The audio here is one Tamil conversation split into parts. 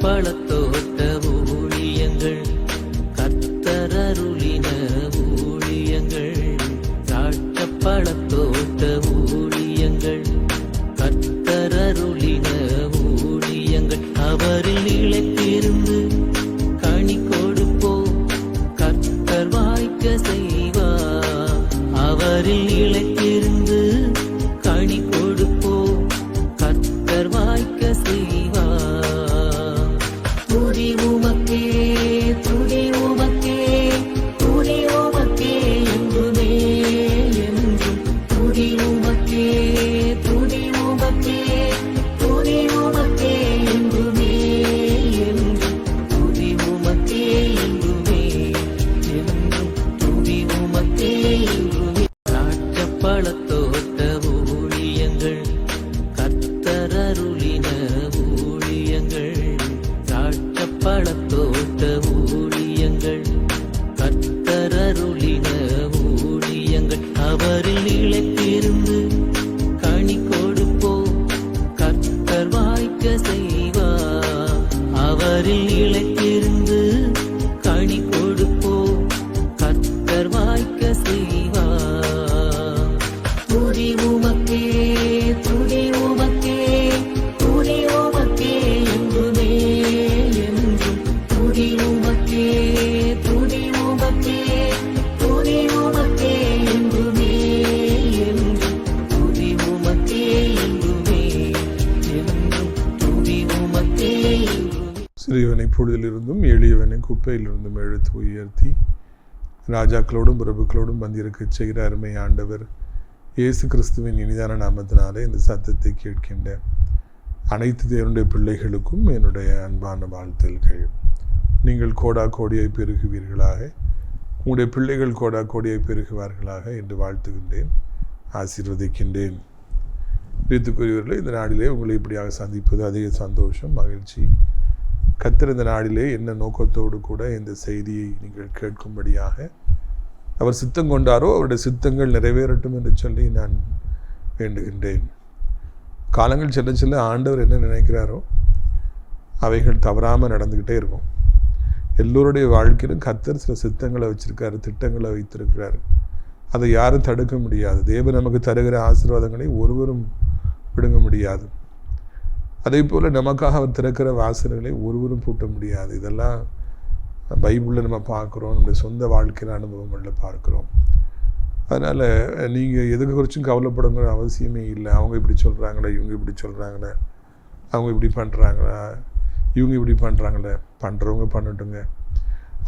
பழத்தோட்ட ஊழியங்கள் கத்தரருளின ஊழியங்கள் திராட்சை பழத்தோட்ட ஊழியங்கள் கத்தரருளின ஊழியங்கள் அவரில் நிலைத்திருந்து கனி கொடுப்போம் கத்தர் வாய்க்க செய்வார் அவரில் நிலைத்திருந்து கனி கொடுப்போம் கத்தர் வாய்க்க செய்வார் துதி உமக்கே துதி உமக்கே துதி உமக்கே என்றுமே என்றும் துதி உமக்கே துதி உமக்கே துதி உமக்கே என்றுமே என்றும் துதி உமக்கே என்றுமே என்றும் துதி உமக்கே என்றுமே திராட்சை பழத்தோட்ட ஊழியங்கள் கத்தரருளின ஊழியங்கள் திராட்சை பழத்தோட்ட ஊழியங்கள் கத்தரருளின ஊழியங்கள் அவரில் நிலைத்திருந்து கனி கொடுப்போம் கத்தர் வாய்க்க செய்வார் அவரில் நிலைத்திருந்து கனி கொடுப்போம் கத்தர் வாய்க்க செய்வார் துதி உமக்கே துதி உமக்கே துதி உமக்கே என்றுமே என்றும் துதி உமக்கே துதி உமக்கே துதி உமக்கே என்றுமே என்றும் துதி உமக்கே என்றுமே என்றும் துதி உமக்கே என்றுமே. சிறியவனை பொழுதிலிருந்தும் எளியவனை குப்பையிலிருந்தும் எழுத்து உயர்த்தி ராஜாக்களோடும் பிரபுக்களோடும் வந்திருக்கச் செய்கிற அருமை ஆண்டவர் இயேசு கிறிஸ்துவின் இனிதான நாமத்தினாலே இந்த சத்தத்தை கேட்கின்ற அனைத்து தேவனுடைய பிள்ளைகளுக்கும் என்னுடைய அன்பான வாழ்த்துக்கள். நீங்கள் கோடா கோடியாய் பெருகுவீர்களாக, உங்களுடைய பிள்ளைகள் கோடா கோடியாய் பெருகுவார்களாக என்று வாழ்த்துகின்றேன், ஆசீர்வதிக்கின்றேன். பிரித்துக்குரியவர்களே, இந்த நாளிலே உங்களை இப்படியாக சந்திப்பது அதிக சந்தோஷம், மகிழ்ச்சி. கர்த்தர் இந்த நாளிலே என்ன நோக்கத்தோடு கூட இந்த செய்தியை நீங்கள் கேட்கும்படியாக அவர் சித்தம் கொண்டாரோ அவருடைய சித்தங்கள் நிறைவேறட்டும் என்று சொல்லி நான் வேண்டுகின்றேன். காலங்கள் செல்ல செல்ல ஆண்டவர் என்ன நினைக்கிறாரோ அவைகள் தவறாமல் நடந்துக்கிட்டே இருக்கும். எல்லோருடைய வாழ்க்கையிலும் கர்த்தர் சில சித்தங்களை வச்சிருக்காரு, திட்டங்களை வைத்திருக்கிறார். அதை யாரும் தடுக்க முடியாது. தேவன் நமக்கு தருகிற ஆசீர்வாதங்களை ஒருவரும் விடுங்க முடியாது. அதே போல் நமக்காக அவர் திறக்கிற வாசல்களை ஒருவரும் பூட்ட முடியாது. இதெல்லாம் பைபிளில் நம்ம பார்க்குறோம், நம்முடைய சொந்த வாழ்க்கையில் அனுபவங்களில் பார்க்குறோம். அதனால் நீங்கள் எதுக்கு குறிச்சும் கவலைப்படுங்கிற அவசியமே இல்லை. அவங்க இப்படி சொல்கிறாங்களே, இவங்க இப்படி சொல்கிறாங்களே, அவங்க இப்படி பண்ணுறாங்களா, இவங்க இப்படி பண்ணுறாங்களே, பண்ணுறவங்க பண்ணட்டுங்க.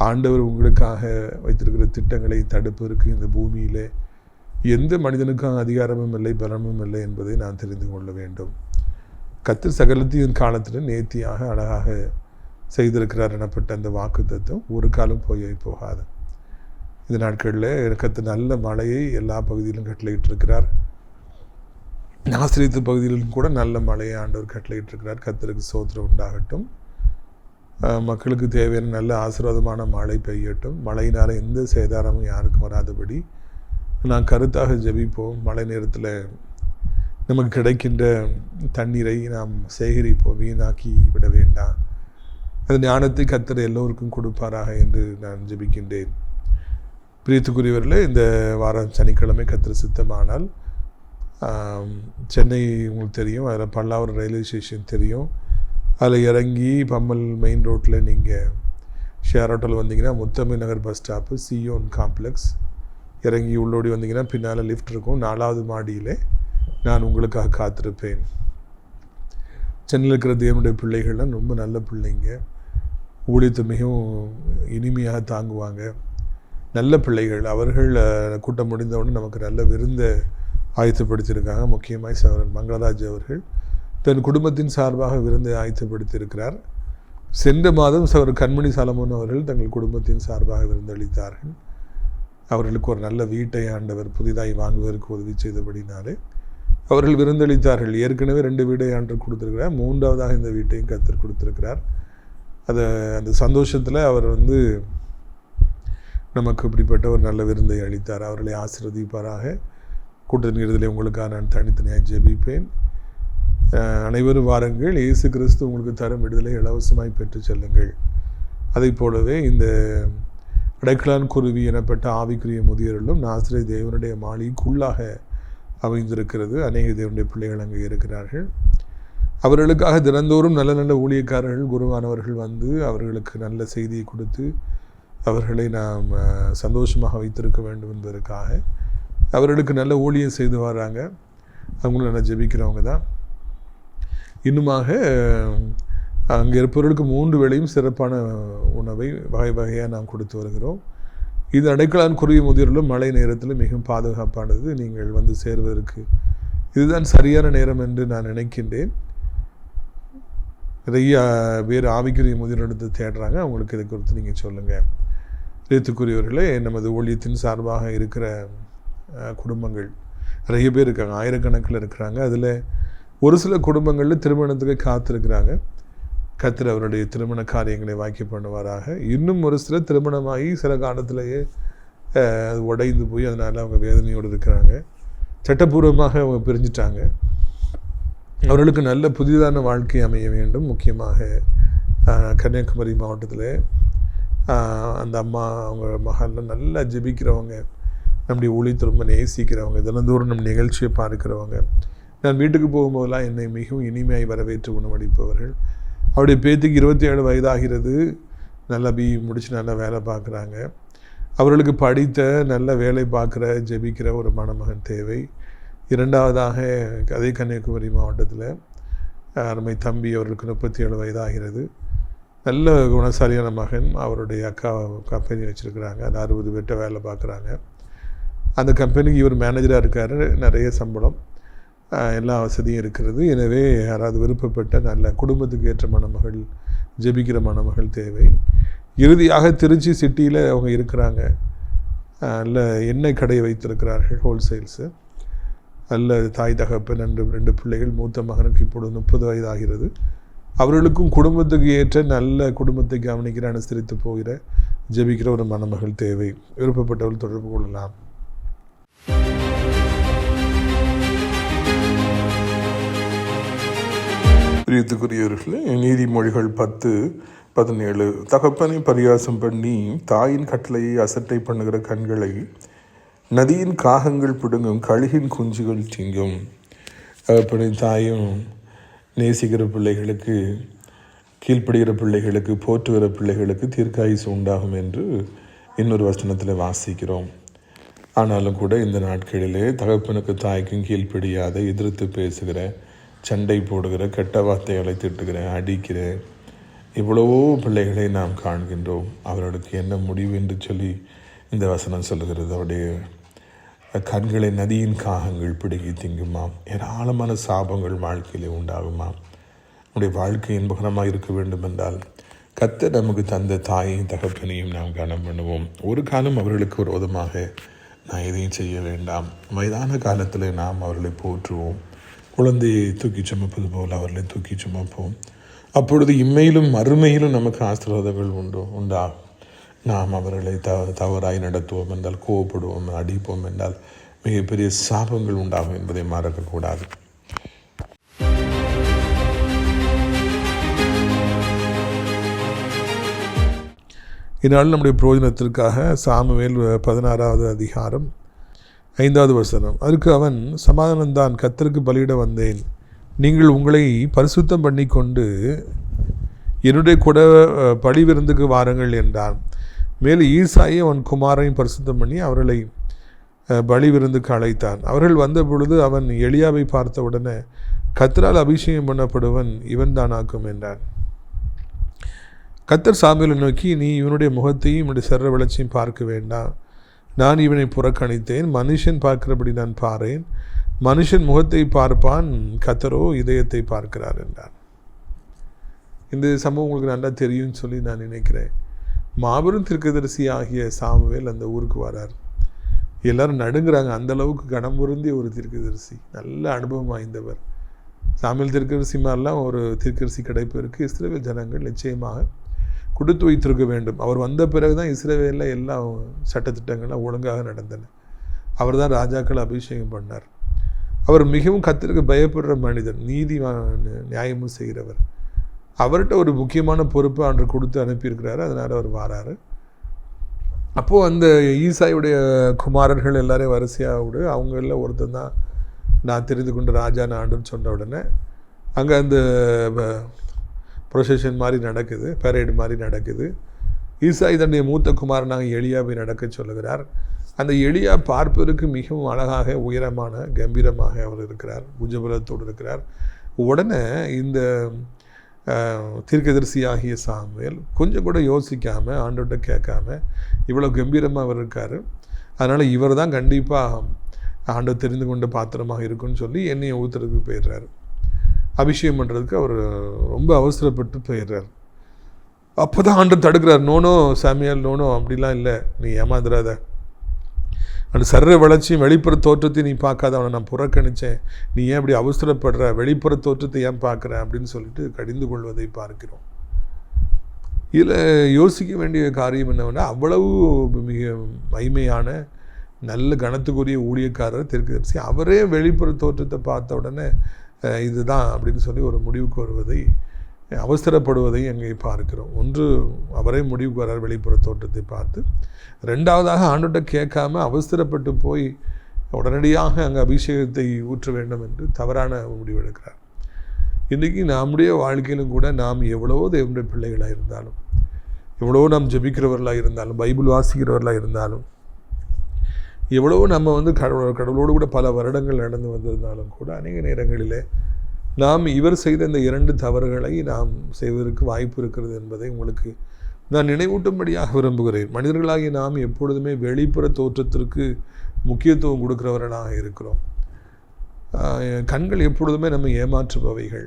ஆண்டவர் உங்களுக்காக வைத்திருக்கிற திட்டங்களை தடுப்பதற்கு இந்த பூமியில் எந்த மனிதனுக்கும் அதிகாரமும் இல்லை, பலமும் இல்லை என்பதை நான் தெரிந்து கொள்ள வேண்டும். கர்த்தர் சகலத்தையும் காலத்தில் நேர்த்தியாக அழகாக செய்திருக்கிறார் எனப்பட்ட அந்த வாக்கு தத்துவம் ஒரு காலம் போகாது. இந்த நாட்களில் கர்த்தர் நல்ல மழையை எல்லா பகுதியிலும் கட்டளையிட்டிருக்கிறார். ஆசிரியத்து பகுதியிலும் கூட நல்ல மழையை ஆண்டவர் கட்டளையிட்டிருக்கிறார். கர்த்தருக்கு ஸ்தோத்திரம் உண்டாகட்டும். மக்களுக்கு தேவையான நல்ல ஆசீர்வாதமான மழை பெய்யட்டும். மழையினால் எந்த சேதாரமும் யாருக்கும் வராதபடி நான் கருத்தாக ஜெபிப்போம். மழை நேரத்தில் நமக்கு கிடைக்கின்ற தண்ணீரை நாம் சேகரிப்போம், வீணாக்கி விட வேண்டாம். அந்த ஞானத்தை கர்த்தர் எல்லோருக்கும் கொடுப்பாராக என்று நான் ஜெபிக்கின்றேன். பிரியத்துக்குரியவர்களே, இந்த வாரம் சனிக்கிழமை கர்த்தர் சித்தமானால் சென்னை உங்களுக்கு தெரியும், அதில் பல்லாவரம் ரயில்வே ஸ்டேஷன் தெரியும். அதில் இறங்கி பம்மல் மெயின் ரோட்டில் நீங்கள் ஷேர் ஆட்டோவில் வந்தீங்கன்னா முத்தமிழ் நகர் பஸ் ஸ்டாப்பு சியோன் காம்ப்ளெக்ஸ் இறங்கி உள்ளோடி வந்தீங்கன்னா பின்னால் லிஃப்ட் இருக்கும். 4வது மாடியிலே நான் உங்களுக்காக காத்திருப்பேன். சென்னையில் இருக்கிற தேவனுடைய பிள்ளைகள்லாம் ரொம்ப நல்ல பிள்ளைங்க, ஊழியத்தை மிகவும் இனிமையாக தாங்குவாங்க, நல்ல பிள்ளைகள். அவர்கள் கூட்டம் முடிந்தவுடனே நமக்கு நல்ல விருந்தை ஆயத்தப்படுத்தியிருக்காங்க. முக்கியமாக சகோதரன் மங்களராஜ் அவர்கள் தன் குடும்பத்தின் சார்பாக விருந்தை ஆயத்தப்படுத்தியிருக்கிறார். சென்ற மாதம் சகோதரர் கண்மணி சாலமோன் அவர்கள் தங்கள் குடும்பத்தின் சார்பாக விருந்தளித்தார்கள். அவர்களுக்கு ஒரு நல்ல வீட்டை ஆண்டவர் புதிதாய் வாங்குவதற்கு உதவி செய்தபடினாலே அவர்கள் விருந்தளித்தார்கள். ஏற்கனவே 2 வீடை ஆண்டவர் கொடுத்துருக்கிறார். 3வதாக இந்த வீட்டையும் கர்த்தர் கொடுத்துருக்கிறார். அந்த சந்தோஷத்தில் அவர் நமக்கு இப்படிப்பட்ட ஒரு நல்ல விருந்தை அளித்தார். அவர்களை ஆசீர்வதிப்பாராக. கூட்டத்தின் இறுதியில் உங்களுக்காக நான் தனித்தனியாக ஜெபிப்பேன். அனைவரும் வாருங்கள், இயேசு கிறிஸ்து உங்களுக்கு தரும் விடுதலை இலவசமாய் பெற்று செல்லுங்கள். அதை போலவே இந்த அடைக்கலான் குருவி எனப்பட்ட ஆவிக்குரிய முதியோர்களும் நாசரே தேவனுடைய மாளிகைக்குள்ளாக அமைந்திருக்கிறது. அநேக தேவனுடைய பிள்ளைகள் அங்கே இருக்கிறார்கள். அவர்களுக்காக தினந்தோறும் நல்ல நல்ல ஊழியக்காரர்கள், குருவானவர்கள் வந்து அவர்களுக்கு நல்ல செய்தியை கொடுத்து அவர்களை நாம் சந்தோஷமாக வைத்திருக்க வேண்டும் என்பதற்காக அவர்களுக்கு நல்ல ஊழியம் செய்து வராங்க. அவங்களும் நல்லா ஜெபிக்கிறவங்க தான். இன்னுமாக அங்கே இருப்பவர்களுக்கு 3 வேளையும் சிறப்பான உணவை வகை வகையாக நாம் கொடுத்து வருகிறோம். இது அடைக்கலான் குருவி முதியோர்களும் மழை நேரத்தில் மிகவும் பாதுகாப்பானது. நீங்கள் வந்து சேர்வதற்கு இதுதான் சரியான நேரம் என்று நான் நினைக்கின்றேன். நிறைய பேர் ஆவிக்குரிய முதியோரெடுத்து தேடுறாங்க. அவங்களுக்கு இதை குறித்து நீங்கள் சொல்லுங்கள். ஏற்றுக்குரியவர்களே, நமது ஊழியத்தின் சார்பாக இருக்கிற குடும்பங்கள் நிறைய பேர் இருக்காங்க, ஆயிரக்கணக்கில் இருக்கிறாங்க. அதில் ஒரு சில குடும்பங்களில் திருமணத்துக்கு காத்திருக்கிறாங்க. கர்த்தர் அவருடைய திருமண காரியங்களை வாக்கிய பண்ணுவாராக. இன்னும் ஒரு சில திருமணமாகி சில காலத்திலேயே அது உடைந்து போய் அதனால் அவங்க வேதனையோடு இருக்கிறாங்க. சட்டப்பூர்வமாக அவங்க பிரிஞ்சிட்டாங்க. அவர்களுக்கு நல்ல புதிதான வாழ்க்கை அமைய வேண்டும். முக்கியமாக கன்னியாகுமரி மாவட்டத்தில் அந்த அம்மா அவங்க மகன்லாம் நல்லா ஜெபிக்கிறவங்க, நம்முடைய ஊழியத்தை ரொம்ப நேசிக்கிறவங்க, தினந்தோறும் நம்ம நிகழ்ச்சியை பார்க்கிறவங்க. நான் வீட்டுக்கு போகும்போதெல்லாம் என்னை மிகவும் இனிமையாய் வரவேற்று உணவளிப்பவர்கள். அவருடைய பேத்திக்கு 27 வயதாகிறது. நல்லா முடித்து நல்லா வேலை பார்க்குறாங்க. அவர்களுக்கு படித்த நல்ல வேலை பார்க்குற ஜெபிக்கிற ஒரு மணமகன் தேவை. இரண்டாவதாக அதே கன்னியாகுமரி மாவட்டத்தில் அருமை தம்பி, அவர்களுக்கு 37 வயதாகிறது. நல்ல குணசாலியான மகன். அவருடைய அக்கா கம்பெனி வச்சுருக்கிறாங்க. அது 60 பேர்கிட்ட வேலை பார்க்குறாங்க. அந்த கம்பெனிக்கு இவர் மேனேஜராக இருக்கார். நிறைய சம்பளம், எல்லா வசதியும் இருக்கிறது. எனவே யாராவது விருப்பப்பட்ட நல்ல குடும்பத்துக்கு ஏற்ற மணமகள், ஜெபிக்கிற மணமகள் தேவை. இறுதியாக திருச்சி சிட்டியில் அவங்க இருக்கிறாங்க. நல்ல எண்ணெய் கடை வைத்திருக்கிறார்கள், ஹோல்சேல்ஸு. நல்ல தாய் தகப்பன், 2 பிள்ளைகள். மூத்த மகனுக்கு இப்பொழுது 30 வயதாகிறது. அவர்களுக்கும் குடும்பத்துக்கு ஏற்ற நல்ல குடும்பத்தை கவனிக்கிற, அனுசரித்து போகிற, ஜெபிக்கிற ஒரு மணமகள் தேவை. விருப்பப்பட்டவர்கள் தொடர்பு கொள்ளலாம். பிரியத்துக்குரியவர்களே, நீதிமொழிகள் 10:17 தகப்பனை பரியாசம் பண்ணி தாயின் கட்டளையை அசட்டை பண்ணுகிற கண்களை நதியின் காகங்கள் பிடுங்கும், கழுகின் குஞ்சுகள் திங்கும். தகப்பனை தாயும் நேசிக்கிற பிள்ளைகளுக்கு, கீழ்ப்படுகிற பிள்ளைகளுக்கு, போற்றுகிற பிள்ளைகளுக்கு தீர்க்காயுசு உண்டாகும் என்று இன்னொரு வசனத்தில் வாசிக்கிறோம். ஆனாலும் கூட இந்த நாட்களிலே தகப்பனுக்கு தாய்க்கும் கீழ்ப்படியாத, எதிர்த்து பேசுகிற, சண்டை போடுகிற, கெட்ட வார்த்தைகளை திட்டுகிற, அடிக்கிற இவ்வளவோ பிள்ளைகளை நாம் காண்கின்றோம். அவர்களுக்கு என்ன முடிவு என்று சொல்லி இந்த வசனம் சொல்லுகிறது. அவருடைய கண்களை நதியின் காகங்கள் பிடுங்கி திங்குமாம். ஏராளமான சாபங்கள் வாழ்க்கையிலே உண்டாகுமாம். நம்முடைய வாழ்க்கை இன்பகரமாக இருக்க வேண்டும் என்றால் கர்த்தர் நமக்கு தந்த தாயையும் தகப்பனையும் நாம் கனம் பண்ணுவோம். ஒரு காலம் அவர்களுக்கு விரோதமாக நான் எதையும் செய்ய வேண்டாம். வயதான காலத்தில் நாம் அவர்களை போற்றுவோம். குழந்தையை தூக்கி சுமப்பது போல் அவர்களை தூக்கி சுமப்போம். அப்பொழுது இம்மையிலும் மறுமையிலும் நமக்கு ஆசீர்வாதங்கள் உண்டாகும். நாம் அவர்களை தவறாய் நடத்துவோம் என்றால், கோவப்படுவோம், அடிப்போம் என்றால் மிகப்பெரிய சாபங்கள் உண்டாகும் என்பதை மறக்கக்கூடாது. இதனால் நம்முடைய பிரயோஜனத்திற்காக சாமுவேல் 16வது அதிகாரம் 5வது வசனம். அதற்கு அவன், சமாதானம்தான், கர்த்தருக்கு பலியிட வந்தேன். நீங்கள் உங்களை பரிசுத்தம் பண்ணி கொண்டு என்னுடைய கூட பலி விருந்துக்கு வாருங்கள் என்றான். மேலும் ஈசாயை அவன் குமாரையும் பரிசுத்தம் பண்ணி அவர்களை பலி விருந்துக்கு அழைத்தான். அவர்கள் வந்த பொழுது அவன் எலியாவை பார்த்த உடனே, கர்த்தரால் அபிஷேகம் பண்ணப்படுவன் இவன் தானாக்கும் என்றான். கர்த்தர் சாமுவேலை நோக்கி, நீ இவனுடைய முகத்தையும் இவனுடைய சர்வ வளர்ச்சியும் பார்க்க வேண்டாம். நான் இவனை புறக்கணித்தேன். மனுஷன் பார்க்கிறபடி நான் பாரேன். மனுஷன் முகத்தை பார்ப்பான், கர்த்தரோ இதயத்தை பார்க்கிறார் என்றான். இந்த சம்பவம் உங்களுக்கு நல்லா தெரியும்னு சொல்லி நான் நினைக்கிறேன். மாபெரும் தீர்க்கதரிசி ஆகிய சாமுவேல் அந்த ஊருக்கு வரார். எல்லாரும் நடுங்கிறாங்க. அந்த அளவுக்கு கனம் பொருந்திய ஒரு தீர்க்கதரிசி, நல்ல அனுபவம் வாய்ந்தவர். சாமுவேல் தீர்க்கதரிசி மாதிரிலாம் ஒரு தீர்க்கதரிசி கிடைப்பதற்கு இஸ்ரவேல் ஜனங்கள் நிச்சயமாக கொடுத்து வைத்திருக்க வேண்டும். அவர் வந்த பிறகு தான் இஸ்ரவேலில் எல்லா சட்டத்திட்டங்கள்லாம் ஒழுங்காக நடந்தன. அவர் தான் ராஜாக்கள் அபிஷேகம் பண்ணார். அவர் மிகவும் கர்த்தருக்கு பயப்படுற மனிதன், நியாயமும் செய்கிறவர். அவர்கிட்ட ஒரு முக்கியமான பொறுப்பு ஆண்டு கொடுத்து அனுப்பியிருக்கிறாரு. அதனால் அவர் வாராரு. அப்போது அந்த ஈசாயுடைய குமாரர்கள் எல்லாரையும் வரிசையாக விடு, அவங்களில் ஒருத்தன் தான் நான் தெரிந்து கொண்டு ராஜான்னு ஆண்டுன்னு சொன்ன உடனே அங்கே அந்த ப்ரொசஷன் மாதிரி நடக்குது, பரேடு மாதிரி நடக்குது. ஈசாய் தன்னுடைய மூத்த குமாரனாக எலியாவை நடக்க சொல்லுகிறார். அந்த எலியா பார்ப்பதற்கு மிகவும் அழகாக, உயரமான, கம்பீரமாக அவர் இருக்கிறார், புஜபலத்தோடு இருக்கிறார். உடனே இந்த தீர்க்கதரிசியாகிய சாமுவேல் கொஞ்சம் கூட யோசிக்காமல், ஆண்டவர்கிட்ட கேட்காம, இவ்வளோ கம்பீரமாக அவர் இருக்கார், அதனால் இவர் தான் கண்டிப்பாக ஆண்டவர் தெரிந்து கொண்ட பாத்திரமாக இருக்குன்னு சொல்லி எண்ணெயை ஊற்றுறதுக்கு போயிடுறாரு. அபிஷேகம் பண்ணுறதுக்கு அவர் ரொம்ப அவசரப்பட்டு போயிடுறார். அப்போ தான் ஆண்டவர் தடுக்கிறார். நோனோ சாமியால், நோனோ, அப்படிலாம் இல்லை, நீ ஏமாந்துடாத, அந்த சர்ற வளர்ச்சியும் வெளிப்புற தோற்றத்தையும் நீ பார்க்காத, அவனை நான் புறக்கணித்தேன், நீ ஏன் அப்படி அவசரப்படுற, வெளிப்புற தோற்றத்தை ஏன் பார்க்குற அப்படின்னு சொல்லிட்டு கடிந்து கொள்வதை பார்க்கிறோம். இதில் யோசிக்க வேண்டிய காரியம் என்னவென்னா, அவ்வளவு மிக மகிமையான நல்ல கனத்துக்குரிய ஊழியக்காரர் தீர்க்கதரிசி, அவரே வெளிப்புற தோற்றத்தை பார்த்த உடனே இதுதான் அப்படின்னு சொல்லி ஒரு முடிவுக்கு வருவதை, அவசரப்படுவதை அங்கே பார்க்கிறோம். ஒன்று, அவரே முடிவுக்கு வரார் வெளிப்புற தோற்றத்தை பார்த்து. ரெண்டாவதாக, ஆண்டவர்கிட்ட கேட்காம அவசரப்பட்டு போய் உடனடியாக அங்கே அபிஷேகத்தை ஊற்ற வேண்டும் என்று தவறான முடிவெடுக்கிறார். இன்றைக்கி நம்முடைய வாழ்க்கையிலும் கூட நாம் எவ்வளவோ தேவனுடைய பிள்ளைகளாக இருந்தாலும், எவ்வளவோ நாம் ஜெபிக்கிறவர்களாக இருந்தாலும், பைபிள் வாசிக்கிறவர்களாக இருந்தாலும், எவ்வளவோ நம்ம கடவுளோடு கூட பல வருடங்கள் நடந்து வந்திருந்தாலும் கூட, அநேக நேரங்களிலே நாம் இவர் செய்த இந்த 2 தவறுகளை நாம் செய்வதற்கு வாய்ப்பு இருக்கிறது என்பதை உங்களுக்கு நான் நினைவூட்டும்படியாக விரும்புகிறேன். மனிதர்களாகிய நாம் எப்பொழுதுமே வெளிப்புற தோற்றத்திற்கு முக்கியத்துவம் கொடுக்கிறவர்களாக இருக்கிறோம். கண்கள் எப்பொழுதுமே நம்ம ஏமாற்றுபவைகள்.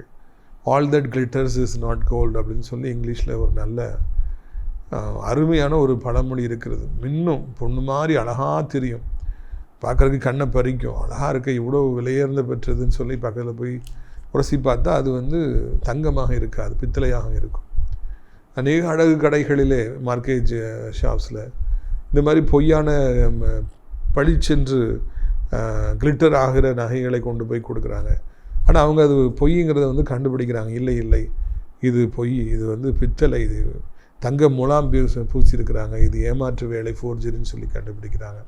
All that glitters is not gold அப்படின்னு சொல்லி இங்கிலீஷில் ஒரு நல்ல அருமையான ஒரு பழமொழி இருக்கிறது. மின்னும் பொண்ணு மாதிரி அழகாக தெரியும், பார்க்குறதுக்கு கண்ணை பறிக்கும், அழகாக இருக்க, இவ்வளோ விலையேர்ந்த பெற்றதுன்னு சொல்லி பக்கத்தில் போய் உரசி பார்த்தா அது தங்கமாக இருக்காது, பித்தளையாக இருக்கும். அநேக அழகு கடைகளிலே, மார்க்கேஜ் ஷாப்ஸில் இந்த மாதிரி பொய்யான பளிச்சென்று கிளிட்டர் ஆகிற நகைகளை கொண்டு போய் கொடுக்குறாங்க. ஆனால் அவங்க அது பொய்ங்கிறத கண்டுபிடிக்கிறாங்க. இல்லை, இது பொய், இது பித்தளை, இது தங்க முலாம் பூசியிருக்கிறாங்க, இது ஏமாற்று வேலை, ஃபோர்ஜரின்னு சொல்லி கண்டுபிடிக்கிறாங்க.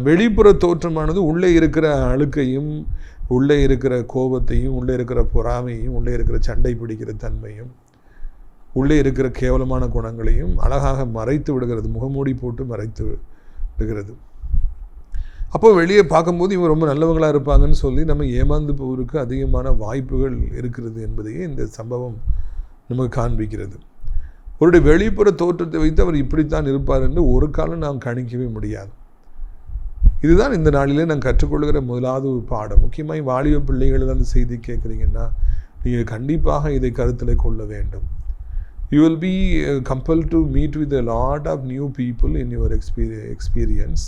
வெளிப்புற தோற்றமானது உள்ளே இருக்கிற அழுக்கையும், உள்ளே இருக்கிற கோபத்தையும், உள்ளே இருக்கிற பொறாமையும், உள்ளே இருக்கிற சண்டை பிடிக்கிற தன்மையும், உள்ளே இருக்கிற கேவலமான குணங்களையும் அழகாக மறைத்து விடுகிறது, முகமூடி போட்டு மறைத்து விடுகிறது. அப்போ வெளியே பார்க்கும்போது இவங்க ரொம்ப நல்லவங்களாக இருப்பாங்கன்னு சொல்லி நம்ம ஏமாந்து போவதற்கு அதிகமான வாய்ப்புகள் இருக்கிறது என்பதையே இந்த சம்பவம் நமக்கு காண்பிக்கிறது. அவருடைய வெளிப்புற தோற்றத்தை வைத்து அவர் இப்படித்தான் இருப்பார் என்று ஒரு காலம் நாம் கணிக்கவே முடியாது. இதுதான் இந்த நாளிலே நான் கற்றுக்கொள்கிற முதலாவது பாடம். முக்கியமாக வாலிப பிள்ளைகள் அந்த செய்தி கேட்குறீங்கன்னா, நீங்கள் கண்டிப்பாக இதை கருத்தில் கொள்ள வேண்டும். You will be compelled to meet with a lot of new people in your experience,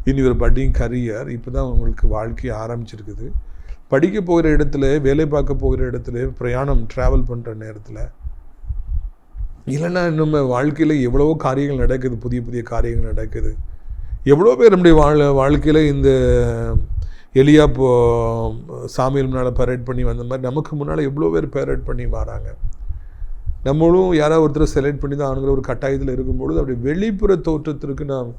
in your budding career. இப்போ தான் உங்களுக்கு வாழ்க்கை ஆரம்பிச்சிருக்குது. படிக்க போகிற இடத்துல, வேலை பார்க்க போகிற இடத்துல, பிரயாணம் ட்ராவல் பண்ணுற நேரத்தில், இல்லைன்னா நம்ம வாழ்க்கையில் எவ்வளவோ காரியங்கள் நடக்குது, புதிய புதிய காரியங்கள் நடக்குது. எவ்வளோ பேர் நம்முடைய வாழ்க்கையில் இந்த எலியா சாமியல் முன்னால் பரேட் பண்ணி வந்த மாதிரி நமக்கு முன்னால் எவ்வளோ பேர் பரேட் பண்ணி வராங்க. நம்மளும் யாராவது ஒருத்தர் செலக்ட் பண்ணி தான் ஆணுங்கிற ஒரு கட்டாயத்தில் இருக்கும்பொழுது அப்படி வெளிப்புற தோற்றத்திற்கு நாம்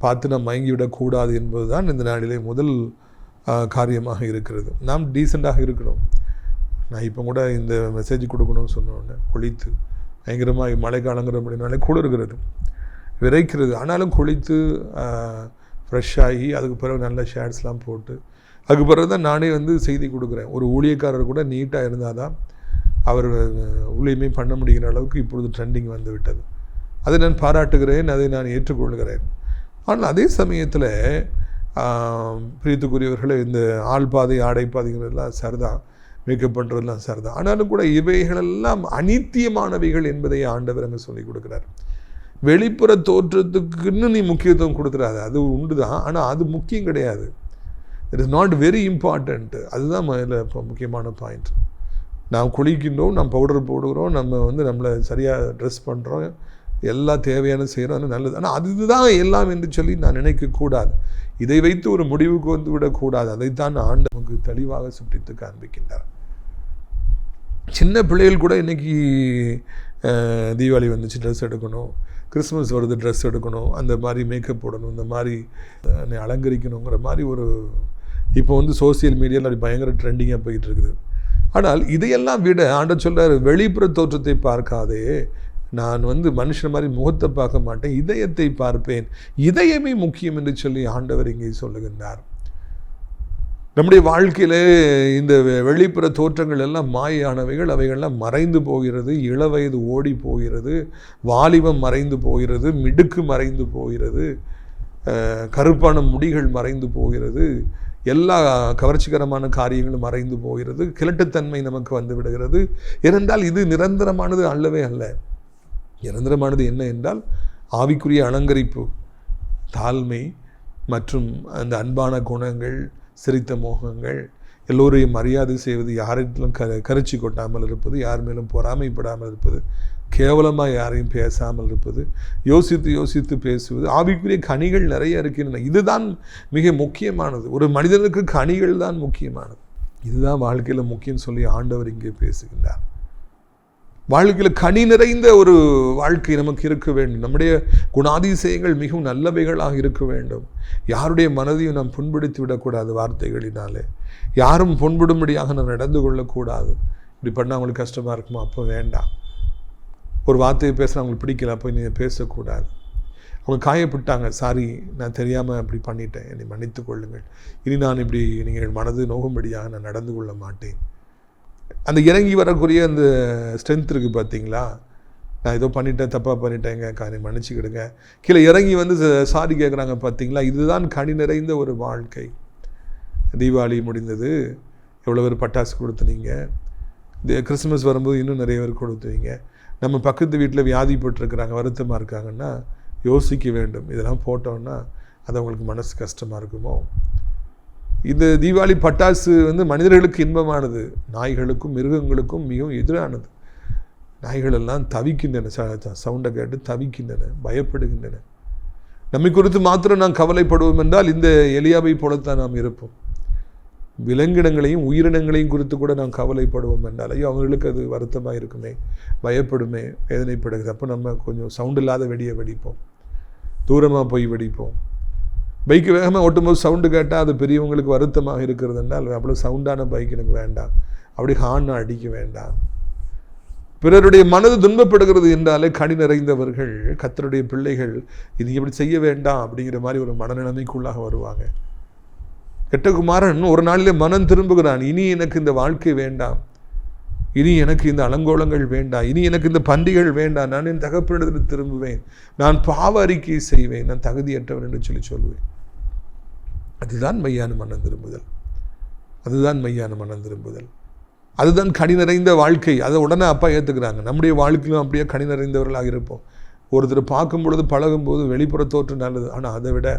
பார்த்து நாம் மயங்கிவிடக்கூடாது என்பது தான் இந்த நாளிலே முதல் காரியமாக இருக்கிறது. நாம் டீசெண்டாக இருக்கணும். நான் இப்போ கூட இந்த மெசேஜ் கொடுக்கணும்னு சொன்னோடனே குளித்து, பயங்கரமாக மழைக்காலங்கிற அப்படின்னாலே குளிர்கிறது, விரைக்கிறது, ஆனாலும் குளித்து ஃப்ரெஷ் ஆகி அதுக்கு பிறகு நல்ல ஷேட்ஸ்லாம் போட்டு அதுக்கு பிறகு தான் நானே செய்தி கொடுக்குறேன். ஒரு ஊழியக்காரர் கூட நீட்டாக இருந்தால் தான் அவர் ஊழியமே பண்ண முடிகிற அளவுக்கு இப்பொழுது ட்ரெண்டிங் வந்து விட்டது. அதை நான் பாராட்டுகிறேன், அதை நான் ஏற்றுக்கொள்கிறேன். ஆனால் அதே சமயத்தில் பிரியத்துக்குரியவர்களே, இந்த ஆள் பாதை ஆடை பாதைங்கிறதெல்லாம் சரிதான், மேக்கப் பண்ணுறதுலாம் சரிதான். ஆனாலும் கூட இவைகளெல்லாம் அனித்தியமானவைகள் என்பதை ஆண்டவர் அங்கே சொல்லிக் கொடுக்குறார். வெளிப்புற தோற்றத்துக்குன்னு நீ முக்கியத்துவம் கொடுத்துறாது, அது உண்டு தான், ஆனால் அது முக்கியம் கிடையாது. It is not very important. அதுதான் இப்போ முக்கியமான பாயிண்ட். நாம் குளிக்கின்றோம், நாம் பவுடர் போடுகிறோம், நம்ம நம்மளை சரியாக ட்ரெஸ் பண்ணுறோம், எல்லாம் தேவையான செய்கிறோம், அது நல்லது. ஆனால் அதுதான் எல்லாம் என்று சொல்லி நான் நினைக்கக்கூடாது. இதை வைத்து ஒரு முடிவுக்கு வந்து விடக்கூடாது. அதைத்தான் ஆண்டவர் நமக்கு தெளிவாக சுட்டித்து காண்பிக்கின்றார். சின்ன பிள்ளைகள் கூட இன்றைக்கி தீபாவளி வந்துச்சு, ட்ரெஸ் எடுக்கணும், கிறிஸ்மஸ் வருது ட்ரெஸ் எடுக்கணும், அந்த மாதிரி மேக்கப் போடணும், இந்த மாதிரி அலங்கரிக்கணுங்கிற மாதிரி ஒரு இப்போ வந்து சோசியல் மீடியாவில் அப்படி பயங்கர ட்ரெண்டிங்காக போயிட்டு இருக்குது. ஆனால் இதையெல்லாம் விட ஆண்டவர் சொல்கிறார், வெளிப்புற தோற்றத்தை பார்க்காதே, நான் வந்து மனுஷன் மாதிரி முகத்தை பார்க்க மாட்டேன், இதயத்தை பார்ப்பேன், இதயமே முக்கியம் என்று சொல்லி ஆண்டவர் இங்கே சொல்லுகின்றார். நம்முடைய வாழ்க்கையில் இந்த வெளிப்புற தோற்றங்கள் எல்லாம் மாயானவைகள், அவைகள்லாம் மறைந்து போகிறது. இளவயது ஓடி போகிறது, வாலிபம் மறைந்து போகிறது, மிடுக்கு மறைந்து போகிறது, கருப்பான முடிகள் மறைந்து போகிறது, எல்லா கவர்ச்சிகரமான காரியங்களும் மறைந்து போகிறது, கிழட்டுத்தன்மை நமக்கு வந்து விடுகிறது. ஏனென்றால் இது நிரந்தரமானது அல்லவே அல்ல. நிரந்தரமானது என்ன என்றால் ஆவிக்குரிய அலங்கரிப்பு, தாழ்மை மற்றும் அந்த அன்பான குணங்கள், சிரித்த மோகங்கள், எல்லோரையும் மரியாதை செய்வது, யாரிடத்திலும் கரிச்சி கொட்டாமல் இருப்பது, யார் மேலும் பொறாமைப்படாமல் இருப்பது, கேவலமாக யாரையும் பேசாமல் இருப்பது, யோசித்து யோசித்து பேசுவது, ஆவிக்குரிய கனிகள் நிறைய இருக்கின்றன. இதுதான் மிக முக்கியமானது. ஒரு மனிதனுக்கு கனிகள் தான் முக்கியமானது. இதுதான் வாழ்க்கையில் முக்கியம் சொல்லி ஆண்டவர் இங்கே பேசுகின்றார். வாழ்க்கையில் கனி நிறைந்த ஒரு வாழ்க்கை நமக்கு இருக்க வேண்டும். நம்முடைய குணாதிசயங்கள் மிகவும் நல்லவைகளாக இருக்க வேண்டும். யாருடைய மனதையும் நாம் புண்படுத்தி விடக்கூடாது வார்த்தைகளினாலே. யாரும் புண்படும்படியாக நாம் நடந்து கொள்ளக்கூடாது. இப்படி பண்ணால் அவங்களுக்கு கஷ்டமாக இருக்குமா, அப்போ வேண்டாம். ஒரு வார்த்தையை பேசுனா அவங்களுக்கு பிடிக்கல, அப்போ நீங்கள் பேசக்கூடாது. அவங்க காயப்பட்டாங்க, சாரி நான் தெரியாமல் அப்படி பண்ணிட்டேன், என்னை மன்னித்து கொள்ளுங்கள், இனி நான் இப்படி நீங்கள் மனது நோகும்படியாக நான் நடந்து கொள்ள மாட்டேன். அந்த இறங்கி வரக்கூடிய அந்த ஸ்ட்ரென்த் இருக்குது பார்த்தீங்களா, நான் ஏதோ பண்ணிட்டேன், தப்பாக பண்ணிட்டேங்க, என்னை மன்னிச்சுக்கிடுங்க, கீழே இறங்கி வந்து சாரி கேட்குறாங்க பார்த்தீங்களா. இதுதான் கனி நிறைந்த ஒரு வாழ்க்கை. தீபாவளி முடிந்தது, எவ்வளோ பேர் பட்டாசு கொடுத்துனீங்க, கிறிஸ்மஸ் வரும்போது இன்னும் நிறைய பேர் கொடுத்துவீங்க. நம்ம பக்கத்து வீட்டில் வியாதிப்பட்டுருக்குறாங்க, வருத்தமாக இருக்காங்கன்னா யோசிக்க வேண்டும், இதெல்லாம் போட்டோன்னா அது அவங்களுக்கு மனசு கஷ்டமாக இருக்குமோ. இந்த தீபாவளி பட்டாசு வந்து மனிதர்களுக்கு இன்பமானது, நாய்களுக்கும் மிருகங்களுக்கும் மிகவும் எதிரானது. நாய்களெல்லாம் தவிக்கின்றன, சவுண்டை கேட்டு தவிக்கின்றன, பயப்படுகின்றன. நம்மை குறித்து மாத்திரம் நாம் கவலைப்படுவோம் என்றால் இந்த எலியாவை போலத்தான் நாம் இருப்போம். விலங்கினங்களையும் உயிரினங்களையும் குறித்து கூட நாம் கவலைப்படுவோம் என்றால் ஐயோ அவங்களுக்கு அது வருத்தமாக இருக்குமே, பயப்படுமே, வேதனைப்படுகிறது. அப்போ நம்ம கொஞ்சம் சவுண்ட் இல்லாத வெடியை வெடிப்போம், தூரமாக போய் வெடிப்போம். பைக்கு வேகமாக ஓட்டும்போது சவுண்டு கேட்டால் அது பெரியவங்களுக்கு வருத்தமாக இருக்கிறது என்றால் அவ்வளோ சவுண்டான பைக் எனக்கு வேண்டாம், அப்படி ஹார்ன் அடிக்க வேண்டாம். பிறருடைய மனது துன்பப்படுகிறது என்றாலே கனி நிறைந்தவர்கள், கர்த்தருடைய பிள்ளைகள் இது எப்படி செய்ய வேண்டாம் அப்படிங்கிற மாதிரி ஒரு மனநிலைமைக்குள்ளாக வருவாங்க. கெட்ட குமாரன் ஒரு நாளிலே மனம் திரும்புகிறான், இனி எனக்கு இந்த வாழ்க்கை வேண்டாம், இனி எனக்கு இந்த அலங்கோலங்கள் வேண்டாம், இனி எனக்கு இந்த பண்டிகைகள் வேண்டாம், நான் என் தகப்பனிடத்தில் திரும்புவேன், நான் பாவ அறிக்கை செய்வேன், நான் தகுதியற்றவன் என்று சொல்லுவேன். அதுதான் மெய்யான மனம் திரும்புதல். அதுதான் மெய்யான மனம் திரும்புதல். அதுதான் கனி நிறைந்த வாழ்க்கை. அதை உடனே அப்பா ஏற்றுக்கிறாங்க. நம்முடைய வாழ்க்கையிலும் அப்படியே கனி நிறைந்தவர்களாக இருப்போம். ஒருத்தர் பார்க்கும் பொழுது பழகும்போது வெளிப்புற தோற்றம் நல்லது, ஆனால் அதை விட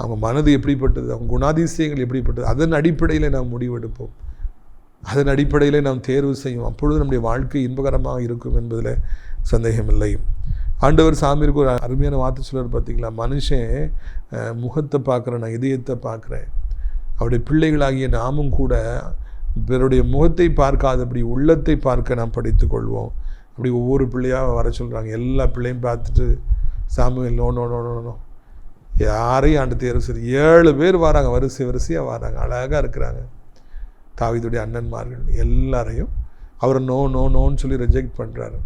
அவங்க மனது எப்படிப்பட்டது, அவங்க குணாதிசயங்கள் எப்படிப்பட்டது, அதன் அடிப்படையில் நாம் முடிவெடுப்போம், அதன் அடிப்படையில் நாம் தேர்வு செய்வோம். அப்பொழுது நம்முடைய வாழ்க்கை இன்பகரமாக இருக்கும் என்பதில் சந்தேகமில்லை. ஆண்டவர் சாமிக்கு ஒரு அருமையான வார்த்தை சொல்றார் பார்த்தீங்களா, மனுஷன் முகத்தை பார்க்குறேன், நான் இதயத்தை பார்க்குறேன். அவருடைய பிள்ளைகளாகிய நாமும் கூட பிறருடைய முகத்தை பார்க்காதபடி உள்ளத்தை பார்க்க நாம் படித்து கொள்வோம். அப்படி ஒவ்வொரு பிள்ளையாக வர சொல்கிறாங்க. எல்லா பிள்ளையும் பார்த்துட்டு Samuel no no no no no யாரையும் ஆண்டு தேர்வு சரி 7 பேர் வராங்க, வரிசையாக வராங்க, அழகாக இருக்கிறாங்க. தாவீதுடைய அண்ணன்மார்கள் எல்லாரையும் அவர் நோ நோ நோன்னு சொல்லி ரிஜெக்ட் பண்ணுறாரு.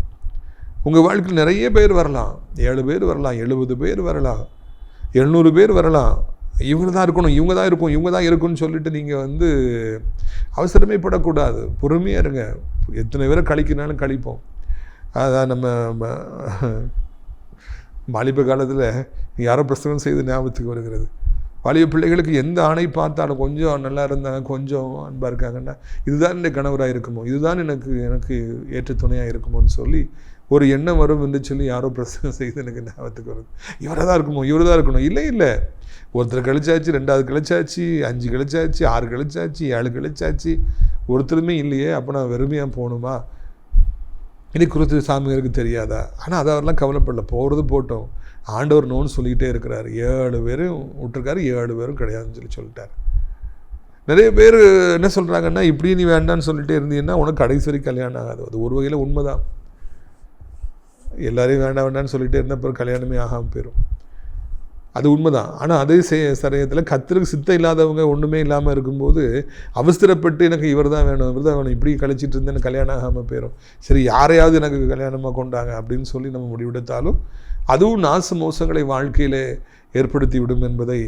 உங்கள் வாழ்க்கையில் நிறைய பேர் வரலாம், 7 பேர் வரலாம், 70 பேர் வரலாம், 700 பேர் வரலாம். இவங்க தான் இருக்கணும், இவங்க தான் இருக்கும், இவங்க தான் இருக்குன்னு சொல்லிட்டு நீங்கள் வந்து அவசரமே படக்கூடாது. பொறுமையாக இருங்க. எத்தனை பேரை கழிக்கினாலும் கழிப்போம். அதான் நம்ம வாலிப காலத்தில் யாரோ பிரசவம் செய்து ஞாபகத்துக்கு வருகிறது. வாலிப பிள்ளைகளுக்கு எந்த ஆணை பார்த்தாலும் கொஞ்சம் நல்லா இருந்தாங்க, கொஞ்சம் அன்பாக இருக்காங்கன்னா இதுதான் என்னுடைய கணவராக இருக்குமோ, இதுதான் எனக்கு ஏற்ற துணையாக இருக்குமோன்னு சொல்லி ஒரு எண்ணம் வரும் என்று சொல்லி யாரோ பிரசவம் செய்து எனக்கு ஞாபகத்துக்கு வருது. இவராக தான் இருக்குமோ, இவரு தான் இருக்கணும். இல்லை, ஒருத்தர் கழிச்சாச்சு, 2வது கழிச்சாச்சு, 5 கழிச்சாச்சு, 6 கழிச்சாச்சு, 7 கழிச்சாச்சு, ஒருத்தருமே இல்லையே, அப்போ நான் வெறுமையாக போகணுமா? இதை குறித்து சாமியாருக்கு தெரியாதா? ஆனால் அதை அவரெல்லாம் கவலைப்படல. போகிறது போட்டோம், ஆண்டவர் நோன்னு சொல்லிக்கிட்டே இருக்கிறார். 7 பேரும் விட்டுருக்காரு, 7 பேரும் கிடையாதுன்னு சொல்லிட்டார். நிறைய பேர் என்ன சொல்கிறாங்கன்னா, இப்படி நீ வேண்டான்னு சொல்லிட்டே இருந்தீங்கன்னா உனக்கு கடைசி வரைக்கும் கல்யாணம் ஆகாது. அது ஒரு வகையில் உண்மைதான். எல்லாரையும் வேண்டாம் வேண்டான்னு சொல்லிகிட்டே இருந்தால் அப்புறம் கல்யாணமே ஆகாமல் போயிடும். அது உண்மைதான். ஆனால் அதே சமயத்தில் கர்த்தருக்கு சித்தம் இல்லாதவங்க ஒன்றுமே இல்லாமல் இருக்கும்போது அவசரப்பட்டு எனக்கு இவர் தான் வேணும் இப்படி கழிச்சிட்டு இருந்தேன், எனக்கு கல்யாணம் ஆகாமல் போயிடும், சரி யாரையாவது எனக்கு கல்யாணமாக கொண்டாங்க அப்படின்னு சொல்லி நம்ம முடிவெடுத்தாலும் அதுவும் நாச மோசங்களை வாழ்க்கையில் ஏற்படுத்தி விடும் என்பதை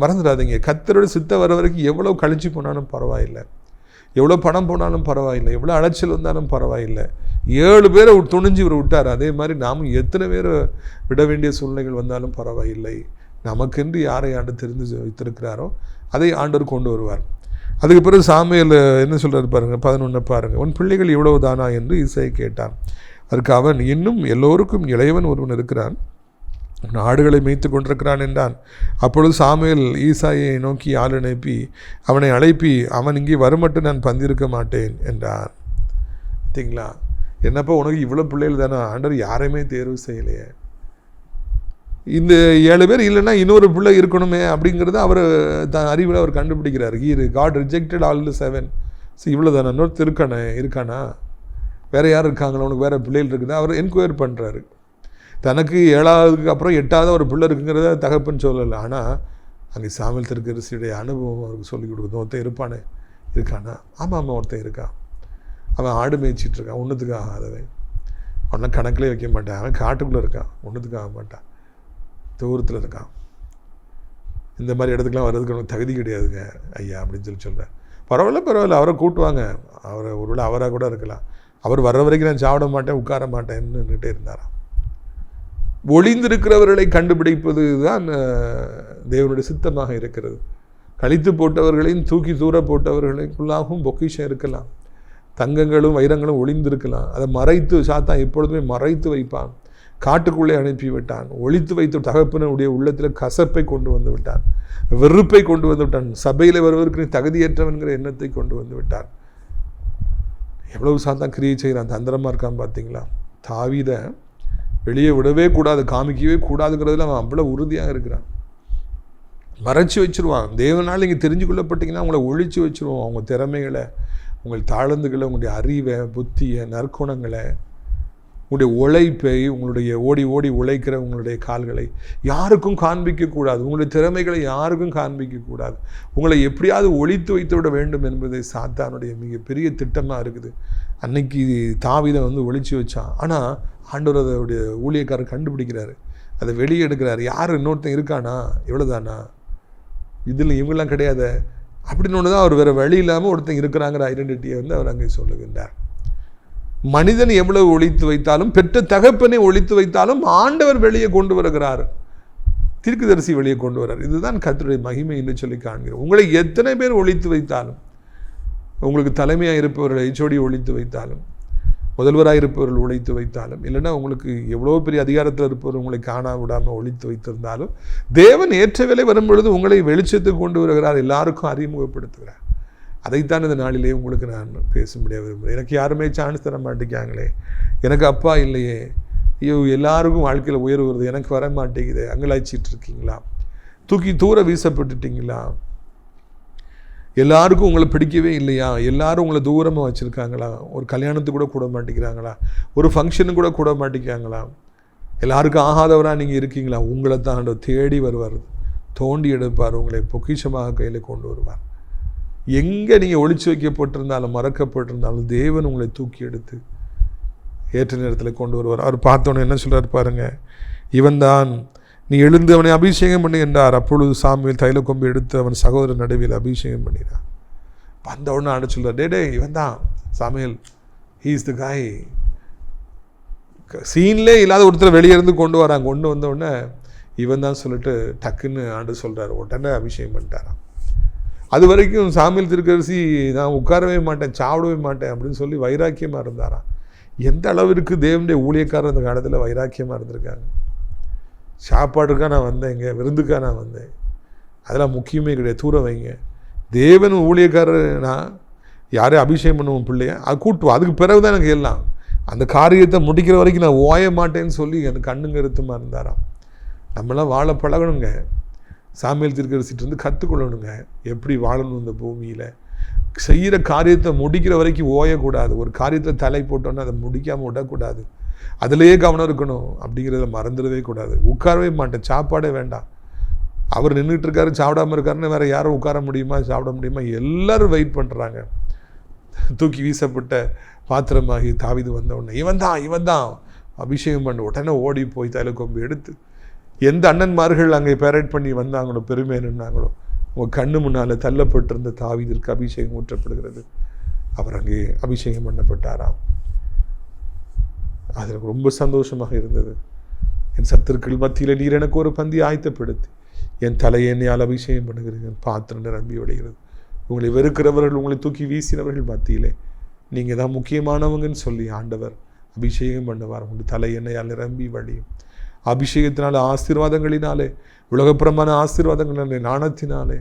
மறந்துடாதீங்க. கர்த்தரோட சித்தம் வர வரைக்கும் எவ்வளோ கழிச்சு போனாலும் பரவாயில்லை, எவ்வளோ பணம் போனாலும் பரவாயில்லை, எவ்வளோ அலைச்சல் வந்தாலும் பரவாயில்லை. 7 பேரை துணிஞ்சு இவர் விட்டார். அதே மாதிரி நாமும் எத்தனை பேர் விட வேண்டிய சூழ்நிலைகள் வந்தாலும் பரவாயில்லை. நமக்கென்று யாரை ஆண்டு தெரிந்து வைத்திருக்கிறாரோ அதை ஆண்டவர் கொண்டு வருவார். அதுக்கு பிறகு சாமுவேல் என்ன சொல்கிறார் பாருங்கள், 11 பாருங்கள். உன் பிள்ளைகள் இவ்வளவு தானா என்று இசையை கேட்டான். அதற்கு அவன், இன்னும் எல்லோருக்கும் இளையவன் ஒருவன் இருக்கிறான், ஆடுகளை மேய்த்து கொண்டிருக்கிறான் என்றான். அப்பொழுது சாமுவேல் ஈசாயை நோக்கி ஆள் அனுப்பி அவனை அழைப்பி, அவன் இங்கே வருமட்டும் நான் பந்திருக்க மாட்டேன் என்றான். பார்த்தீங்களா, என்னப்பா உனக்கு இவ்வளோ பிள்ளைகள் தானே, ஆண்டவர் யாரையுமே தேர்வு செய்யலையே, இந்த 7 பேர் இல்லைன்னா இன்னொரு பிள்ளை இருக்கணுமே அப்படிங்கிறத அவர் அறிவில் அவர் கண்டுபிடிக்கிறார். God rejected all the 7. இவ்வளோ தானே, இன்னொருத்தர் இருக்கானா, வேறு யார் இருக்காங்களா, உனக்கு வேறு பிள்ளைகள் இருக்குதா, அவர் என்கொயர் பண்ணுறாரு. தனக்கு 7ஆவதுக்கு அப்புறம் 8ஆவது ஒரு பிள்ளை இருக்குங்கிறத தகப்பன்னு சொல்லலை. ஆனால் அங்கே சாமுவேல் தீர்க்கதரிசியுடைய அனுபவம் அவருக்கு சொல்லிக் கொடுக்குது. ஒருத்தன் இருக்கானா, ஆமாம் ஒருத்தன் இருக்கான், அவன் ஆடு மேய்ச்சிட்டு இருக்கான், ஒன்றுத்துக்கு ஆகாதவன், அவனை கணக்கிலே வைக்க மாட்டான், அவன் காட்டுக்குள்ளே இருக்கான், ஒன்றுத்துக்கு ஆக மாட்டான், தூரத்தில் இருக்கான், இந்த மாதிரி இடத்துக்குலாம் வர்றதுக்கு அவனுக்கு தகுதி கிடையாதுங்க ஐயா அப்படின்னு சொல்கிறேன். பரவாயில்ல அவரை கூட்டுவாங்க, ஒருவேளை அவராக கூட இருக்கலாம், அவர் வர்ற வரைக்கும் நான் சாப்பிட மாட்டேன் உட்கார மாட்டேன்னு நின்றுட்டே இருந்தாராம். ஒளிந்திருக்கிறவர்களை கண்டுபிடிப்பது தான் தேவனுடைய சித்தமாக இருக்கிறது. கழித்து போட்டவர்களையும் தூக்கி தூர போட்டவர்களுக்குள்ளாகவும் பொக்கிஷம் இருக்கலாம், தங்கங்களும் வைரங்களும் ஒளிந்திருக்கலாம். அதை மறைத்து சாத்தான் எப்பொழுதுமே மறைத்து வைப்பான், காட்டுக்குள்ளே அனுப்பி விட்டான். ஒளித்து வைத்த தகப்பனுடைய உள்ளத்தில் கசப்பை கொண்டு வந்து விட்டான், வெறுப்பை கொண்டு வந்து விட்டான், சபையில் வருவதற்கு தகுதியற்றவன்கிற எண்ணத்தை கொண்டு வந்து விட்டான். எவ்வளவு சாத்தான் கிரியை செய்கிறான், தந்திரமாக இருக்கான் பார்த்தீங்களா. தாவீதை வெளியே விடவே கூடாது, காமிக்கவே கூடாதுங்கிறதுல அவன் அவ்வளோ உறுதியாக இருக்கிறான். மறைச்சி வச்சுருவான். தேவனால் நீங்கள் தெரிஞ்சு கொள்ளப்பட்டீங்கன்னா அவங்கள ஒழிச்சு வச்சுருவோம். அவங்க திறமைகளை, உங்கள் தாளந்துகளை, உங்களுடைய அறிவை, புத்தியை, நற்குணங்களை, உங்களுடைய உழைப்பை, உங்களுடைய ஓடி ஓடி உழைக்கிற உங்களுடைய கால்களை யாருக்கும் காண்பிக்கக்கூடாது, உங்களுடைய திறமைகளை யாருக்கும் காண்பிக்கக்கூடாது. உங்களை எப்படியாவது ஒழித்து வைத்து விட வேண்டும் என்பதை சாத்தானுடைய மிகப்பெரிய திட்டமாக இருக்குது. அன்னைக்கு தாவீதை ஒழிச்சு வச்சான். ஆனால் ஆண்டவர் அதோடைய ஊழியக்காரர் கண்டுபிடிக்கிறாரு, அதை வெளியே எடுக்கிறார். யார் இன்னொருத்தன் இருக்கானா, இவ்வளோதானா, இதில் இவங்கெல்லாம் கிடையாது அப்படின்னு ஒன்று தான் அவர் வேறு வழி இல்லாமல் ஒருத்தன் இருக்கிறாங்கிற ஐடென்டிட்டியை அவர் அங்கே சொல்லுகின்றார். மனிதன் எவ்வளவு ஒழித்து வைத்தாலும், பெற்ற தகப்பனை ஒழித்து வைத்தாலும் ஆண்டவர் வெளியே கொண்டு வருகிறார், தீர்க்கதரிசி வெளியே கொண்டு வர்றார். இதுதான் கர்த்தருடைய மகிமை என்று சொல்லி காண்கிறோம். உங்களை எத்தனை பேர் ஒழித்து வைத்தாலும், உங்களுக்கு தலைமையாக இருப்பவர்களை HOD ஒழித்து வைத்தாலும், முதல்வராக இருப்பவர்கள் ஒழித்து வைத்தாலும், இல்லைன்னா உங்களுக்கு எவ்வளோ பெரிய அதிகாரத்தில் இருப்பவர் உங்களை காண விடாமல் ஒழித்து வைத்திருந்தாலும், தேவன் ஏற்ற வேலை வரும் பொழுது உங்களை வெளிச்சத்துக்கு கொண்டு வருகிறார், எல்லாருக்கும் அறிமுகப்படுத்துகிறார். அதைத்தான் இந்த நாளிலே உங்களுக்கு நான் பேசும்படியாக விரும்புகிறேன். எனக்கு யாருமே சான்ஸ் தர மாட்டேங்காங்களே, எனக்கு அப்பா இல்லையே, ஐயோ எல்லாருக்கும் வாழ்க்கையில் உயர்வு வருது, எனக்கு வர மாட்டேங்குது, அங்கலாய்ச்சிட்டு இருக்கீங்களா, தூக்கி தூர வீசப்பட்டுட்டீங்களா, எல்லாருக்கும் உங்களை பிடிக்கவே இல்லையா, எல்லாரும் உங்களை தூரமாக வச்சுருக்காங்களா, ஒரு கல்யாணத்துக்கு கூட கூட மாட்டேங்கிறாங்களா, ஒரு ஃபங்க்ஷனுக்கு கூட கூட மாட்டேங்கிறாங்களா, எல்லாருக்கும் ஆகாதவராக நீங்கள் இருக்கீங்களா, உங்களை தான் ஆண்டவர் தேடி வருவார், தோண்டி எடுப்பார், உங்களை பொக்கிஷமாக கையில் கொண்டு வருவார். எங்கே நீங்கள் ஒழிச்சு வைக்கப்பட்டிருந்தாலும் மறக்கப்பட்டிருந்தாலும் தேவன் உங்களை தூக்கி எடுத்து ஏற்ற நேரத்தில் கொண்டு வருவார். அவர் பார்த்தோன்னே என்ன சொல்கிறார் பாருங்கள், இவன் தான், நீ எழுந்து அவனை அபிஷேகம் பண்ணி என்றார். அப்பொழுது சாமுவேல் தைல கொம்பு எடுத்து அவன் சகோதரன் நடுவில் அபிஷேகம் பண்ணினான். வந்த உடனே ஆட சொல்கிறார், டே இவன் தான் சாமுவேல், ஹீ இஸ் த காய். சீன்லே இல்லாத ஒருத்தர் வெளியே இருந்து கொண்டு வராங்க. கொண்டு வந்த உடனே இவன் தான் சொல்லிட்டு டக்குன்னு ஆண்டு சொல்கிறார், உடனே அபிஷேகம் பண்ணிட்டாரான். அது வரைக்கும் சாமுவேல் தீர்க்கதரிசி நான் உட்காரவே மாட்டேன், சாப்பிடவே மாட்டேன் அப்படின்னு சொல்லி வைராக்கியமாக இருந்தாராம். எந்த அளவிற்கு தேவனுடைய ஊழியக்காரர் அந்த காலத்தில் வைராக்கியமாக இருந்திருக்காங்க. சாப்பாடுக்காக நான் வந்தேன், இங்கே விருந்துக்காக நான் வந்தேன், அதெல்லாம் முக்கியமே கிடையாது, தூரம் வைங்க. தேவன் ஊழியக்காரர், நான் யாரையும் அபிஷேகம் பண்ணுவோம் பிள்ளைய அது கூட்டுவோம், அதுக்கு பிறகு தான் எனக்கு எல்லாம். அந்த காரியத்தை முடிக்கிற வரைக்கும் நான் ஓய மாட்டேன்னு சொல்லி அந்த கண்ணுங்க கருத்துமாக இருந்தாராம். நம்மளாம் வாழ பழகணுங்க. சாமுவேல் தீர்க்கதரிசிட்டு கற்றுக்கொள்ளணுங்க எப்படி வாழணும் இந்த பூமியில். செய்கிற காரியத்தை முடிக்கிற வரைக்கும் ஓயக்கூடாது. ஒரு காரியத்தில் தலை போட்டோன்னா அதை முடிக்காமல் விடக்கூடாது. அதிலேயே கவனம் இருக்கணும் அப்படிங்கிறத மறந்துடவே கூடாது. உட்காரவே மாட்டேன், சாப்பாடே வேண்டாம். அவர் நின்றுட்டு இருக்காரு, சாப்பிடாமல் இருக்காருன்னு வேறு யாரும் உட்கார முடியுமா, சாப்பிட முடியுமா? எல்லோரும் வெயிட் பண்ணுறாங்க. தூக்கி வீசப்பட்ட பாத்திரமாகி தாவீது வந்த உடனே இவன் தான் அபிஷேகம் பண்ண உடனே ஓடி போய் தைல கொம்பு எடுத்து எந்த அண்ணன்மார்கள் அங்கே பேரேட் பண்ணி வந்தாங்களோ, பெருமை நின்னாங்களோ, உங்கள் கண்ணு முன்னால் தள்ளப்பட்டிருந்த தாவீதிற்கு அபிஷேகம் ஊற்றப்படுகிறது. அவர் அங்கே அபிஷேகம் பண்ணப்பட்டாராம். அது எனக்கு ரொம்ப சந்தோஷமாக இருந்தது. என் சத்துருக்கள் மத்தியில் நீர் எனக்கு ஒரு பந்தி ஆயத்தப்படுத்தி என் தலையை என்னையால் அபிஷேகம் பண்ணுகிறீர்கள். பாத்திரம் நிரம்பி விடுகிறது. உங்களை வெறுக்கிறவர்கள், உங்களை தூக்கி வீசினவர்கள் மத்தியிலே நீங்கள் தான் முக்கியமானவங்கன்னு சொல்லி ஆண்டவர் அபிஷேகம் பண்ணுவார். உங்கள் தலை எண்ணெயால் நிரம்பி வழியும். அபிஷேகத்தினாலே, ஆசீர்வாதங்களினாலே, உலகப்புறமான ஆசீர்வாதங்களினாலே, நாணத்தினாலே,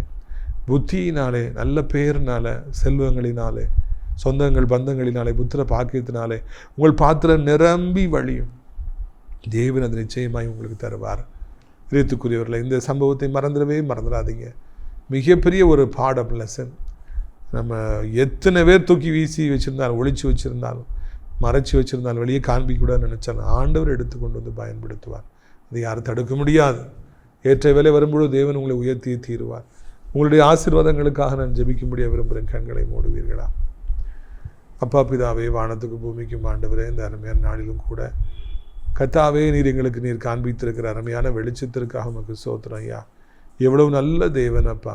புத்தியினாலே, நல்ல பெயர்னாலே, செல்வங்களினாலே, சொந்தங்கள் பந்தங்களினாலே, புத்திர பாக்கியத்தினாலே உங்கள் பாத்திரம் நிரம்பி வழியும். தேவன் அது நிச்சயமாய் உங்களுக்கு தருவார். இதயத்துக்குரியவர்களை, இந்த சம்பவத்தை மறந்துடாதீங்க. மிகப்பெரிய ஒரு பாடம், லெசன். நம்ம எத்தனை பேர் தூக்கி வீசி வச்சுருந்தாலும், ஒழிச்சு வச்சுருந்தாலும், மறைச்சி வச்சுருந்தாலும், வெளியே காண்பிக்கூடாதுன்னு நினச்சாலும் ஆண்டவர் எடுத்துக்கொண்டு வந்து பயன்படுத்துவார். அதை யாரும் தடுக்க முடியாது. ஏற்ற வேலை வரும்பொழுது தேவன் உங்களை உயர்த்தி தீருவார். உங்களுடைய ஆசீர்வாதங்களுக்காக நான் ஜெபிக்கும்படியாக விரும்புகிறேன். கண்களை மூடுவீர்களா? அப்பா பிதாவே, வானத்துக்கு பூமிக்கும் ஆண்டவரே, இந்த அருமையான நாளிலும் கூட கர்த்தாவே, நீர் காண்பித்திருக்கிற அருமையான வெளிச்சத்திற்காக உமக்கு ஸ்தோத்திரம் ஐயா. எவ்வளவு நல்ல தேவன் அப்பா.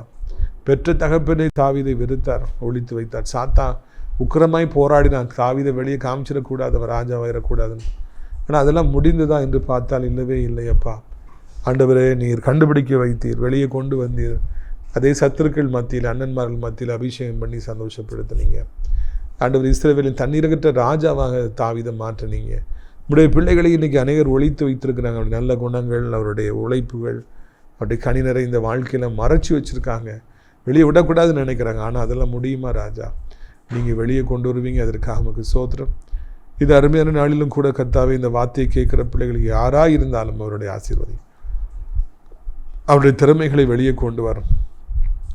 பெற்ற தகப்பனை தாவீதை வெறுத்தார், ஒழித்து வைத்தார். சாத்தான் உக்கிரமாய் போராடினான், தாவீதை வெளியே காமிச்சிடக்கூடாது, அவர் ராஜாவாயிடக்கூடாதுன்னு. ஆனால் அதெல்லாம் முடிந்துதான் என்று பார்த்தால் இல்லவே இல்லையப்பா. ஆண்டவரே, நீர் கண்டுபிடிக்க வைத்தீர், வெளியே கொண்டு வந்தீர். அதே சத்துருக்கள் மத்தியில், அண்ணன்மார்கள் மத்தியில் அபிஷேகம் பண்ணி சந்தோஷப்படுத்தினீங்க. ஆண்டவர் இஸ்ரவேலின் தண்ணீரகற்ற ராஜாவாக தாவீதை மாற்றினீங்க. உடைய பிள்ளைகளை இன்றைக்கி அநேகர் ஒழித்து வைத்திருக்கிறாங்க. அவருடைய நல்ல குணங்கள், அவருடைய உழைப்புகள், அவருடைய கனி நிறைந்த வாழ்க்கையில் மறைச்சி வச்சுருக்காங்க. வெளியே விடக்கூடாதுன்னு நினைக்கிறாங்க. ஆனால் அதெல்லாம் முடியுமா ராஜா? நீங்கள் வெளியே கொண்டு வருவீங்க. அதற்காக நமக்கு ஸ்தோத்திரம். இது அருமையான நாளிலும் கூட கர்த்தாவே, இந்த வார்த்தையை கேட்குற பிள்ளைகளுக்கு யாராக இருந்தாலும் அவருடைய ஆசீர்வாதம், அவருடைய திறமைகளை வெளியே கொண்டு வரும்.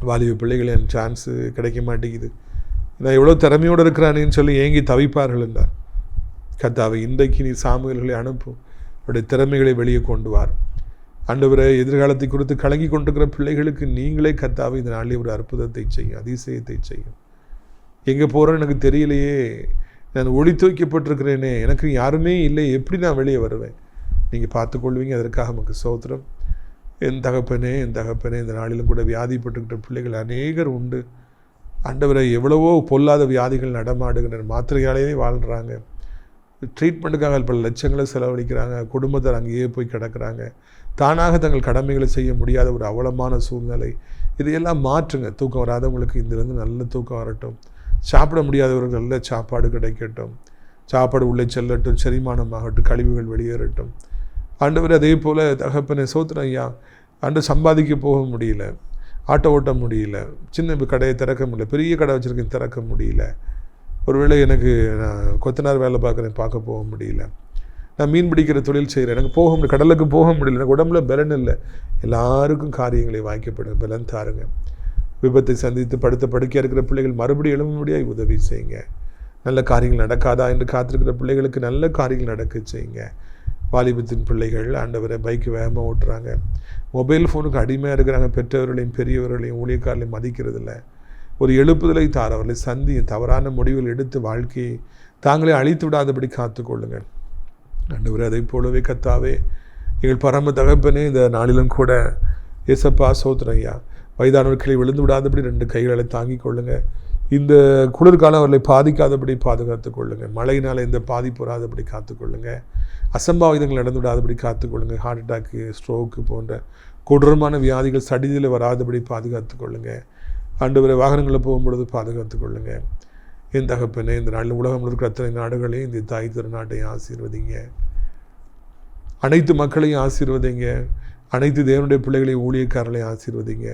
வாலிப பிள்ளைகள் என் சான்ஸு கிடைக்க மாட்டேங்குது, நான் எவ்வளோ திறமையோடு இருக்கிறானேன்னு சொல்லி ஏங்கி தவிப்பார்கள் என்றார். கர்த்தாவே, இன்றைக்கு நீ சாமுவேல்களை அனுப்பும், அவருடைய திறமைகளை வெளியே கொண்டு வார். ஆண்டவரே, எதிர்காலத்தை குறித்து கலங்கி கொண்டிருக்கிற பிள்ளைகளுக்கு நீங்களே கர்த்தாவே இந்த நாளில் ஒரு அற்புதத்தை செய்யும், அதிசயத்தை செய்யும். எங்கே போகிறேன்னு எனக்கு தெரியலையே, நான் ஒழித்து வைக்கப்பட்டிருக்கிறேனே, எனக்கு யாருமே இல்லை, எப்படி நான் வெளியே வருவேன்? நீங்கள் பார்த்துக்கொள்வீங்க. அதற்காக நமக்கு ஸ்தோத்திரம். என் தகப்பனே, இந்த நாளிலும் கூட வியாதிப்பட்டுக்கிட்ட பிள்ளைகள் அநேகர் உண்டு. ஆண்டவரை, எவ்வளவோ பொல்லாத வியாதிகள் நடமாடுகின்றன, மாத்திரையாலேயே வாழ்கிறாங்க, ட்ரீட்மெண்ட்டுக்காக பல லட்சங்களை செலவழிக்கிறாங்க, குடும்பத்தார் அங்கேயே போய் கிடக்கிறாங்க, தானாக தங்கள் கடமைகளை செய்ய முடியாத ஒரு அவலமான சூழ்நிலை. இதையெல்லாம் மாற்றுங்க. தூக்கம் வராதவங்களுக்கு இதிலிருந்து நல்ல தூக்கம் வரட்டும். சாப்பிட முடியாதவர்கள் நல்ல சாப்பாடு கிடைக்கட்டும், சாப்பாடு உள்ளே செல்லட்டும், செரிமானமாகட்டும், கழிவுகள் வெளியேறட்டும். ஆண்டவர், அதே போல் தகப்பனை சோத்திரம் ஐயா. ஆண்டு சம்பாதிக்க போக முடியல, ஆட்டோ ஓட்ட முடியல, சின்ன கடையை திறக்க முடியல, பெரிய கடை வச்சுருக்கேன் திறக்க முடியல, ஒருவேளை எனக்கு நான் கொத்தனார் வேலை பார்க்க போக முடியல, நான் மீன் பிடிக்கிற தொழில் செய்கிறேன், எனக்கு போக முடியல, கடலுக்கு போக முடியல, எனக்கு உடம்புல பலன் இல்லை. எல்லாருக்கும் காரியங்களை வாய்க்கப்படுங்க, பலன் தாருங்க. விபத்தை சந்தித்து படுத்த படுக்கையாக இருக்கிற பிள்ளைகள் மறுபடியும் எழும்ப முடியாது உதவி செய்யுங்க. நல்ல காரியங்கள் நடக்காதா என்று காத்திருக்கிற பிள்ளைகளுக்கு நல்ல காரியங்கள் நடக்க செய்யுங்க. வாலிபத்தின் பிள்ளைகள் ஆண்டவரை பைக்கு வேகமாக ஓட்டுறாங்க, மொபைல் ஃபோனுக்கு அடிமையாக இருக்கிறாங்க, பெற்றவர்களையும் பெரியவர்களையும் ஊழியக்காரர்களையும் மதிக்கிறதில்ல. ஒரு எழுப்புதலை தார், அவர்களை சந்தியும், தவறான முடிவுகள் எடுத்து வாழ்க்கையை தாங்களே அழித்து விடாதபடி காத்துக்கொள்ளுங்கள். ஆண்டவரே, அதை போலவே கர்த்தாவே, எங்கள் பரம தகப்பனே, இந்த நாளிலும் கூட ஏசப்பா சோத்திரம் ஐயா, வயதானவர்களை விழுந்து விடாதபடி 2 கைகளை தாங்கிக் கொள்ளுங்கள். இந்த குளிர்காலம் அவர்களை பாதிக்காதபடி பாதுகாத்துக் கொள்ளுங்கள். மழையினால் எந்த பாதிப்பு வராதபடி காத்துக்கொள்ளுங்கள். அசம்பாவிதங்கள் நடந்து விடாதபடி காத்துக்கொள்ளுங்கள். ஹார்ட் அட்டாக்கு, ஸ்ட்ரோக்கு போன்ற கொடூரமான வியாதிகள் சடிதியில் வராதபடி பாதுகாத்துக் கொள்ளுங்கள். ஆண்டவரை, வாகனங்களில் போகும்பொழுது பாதுகாத்துக் கொள்ளுங்கள். என் தகப்பனே, இந்த நாளில் உலகம் இருக்கிற அத்தனை நாடுகளையும், இந்த தாய் திருநாட்டையும் ஆசீர்வதிங்க. அனைத்து மக்களையும் ஆசீர்வதிங்க. அனைத்து தேவனுடைய பிள்ளைகளையும் ஊழியக்காரர்களையும் ஆசீர்வதிங்க.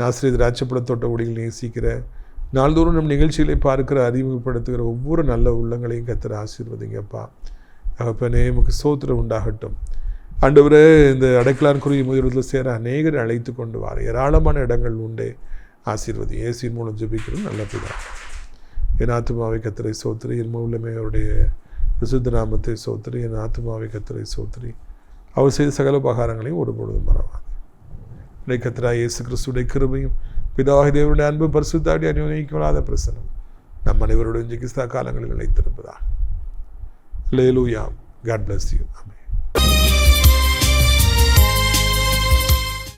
நாசிரியர் ராட்சப்பட தோட்ட ஊழியர்கள் நேசிக்கிற நாள்தோறும் நம் நிகழ்ச்சிகளை பார்க்கிற அறிமுகப்படுத்துகிற ஒவ்வொரு நல்ல உள்ளங்களையும் கர்த்தர் ஆசீர்வதிங்கப்பா. தகப்பனே உமக்கு ஸ்தோத்திரம் உண்டாகட்டும். ஆண்டவரே, இந்த அடைக்கலான்குரிய முதிர்வதில் சேர அநேகரை அழைத்து கொண்டு வார ஏராளமான இடங்கள் உண்டே. ஆசீர்வதி இயேசுவின் மூலம் ஜெபிக்கிறோம் நல்ல பிதா. என் ஆத்துமாவை கர்த்தரை ஸ்தோத்திரி, என் மூலமே அவருடைய விசுத்த நாமத்தை ஸ்தோத்திரி. என் ஆத்துமாவை கர்த்தரை ஸ்தோத்திரி, அவர் செய்த சகல உபகாரங்களையும் ஒருபொழுதும் மறவாது. கர்த்தராகிய இயேசு கிறிஸ்துடைய கிருபையும் பிதாவாகிய தேவனுடைய அன்பு பரிசுத்தாவிய அநியோனிக்கப்படாத பிரசன்னம் நம் அனைவருடைய இன்றைக்கு காலங்களில் நிலைத்திருப்பதாக. அல்லேலூயா. God bless you. Amen.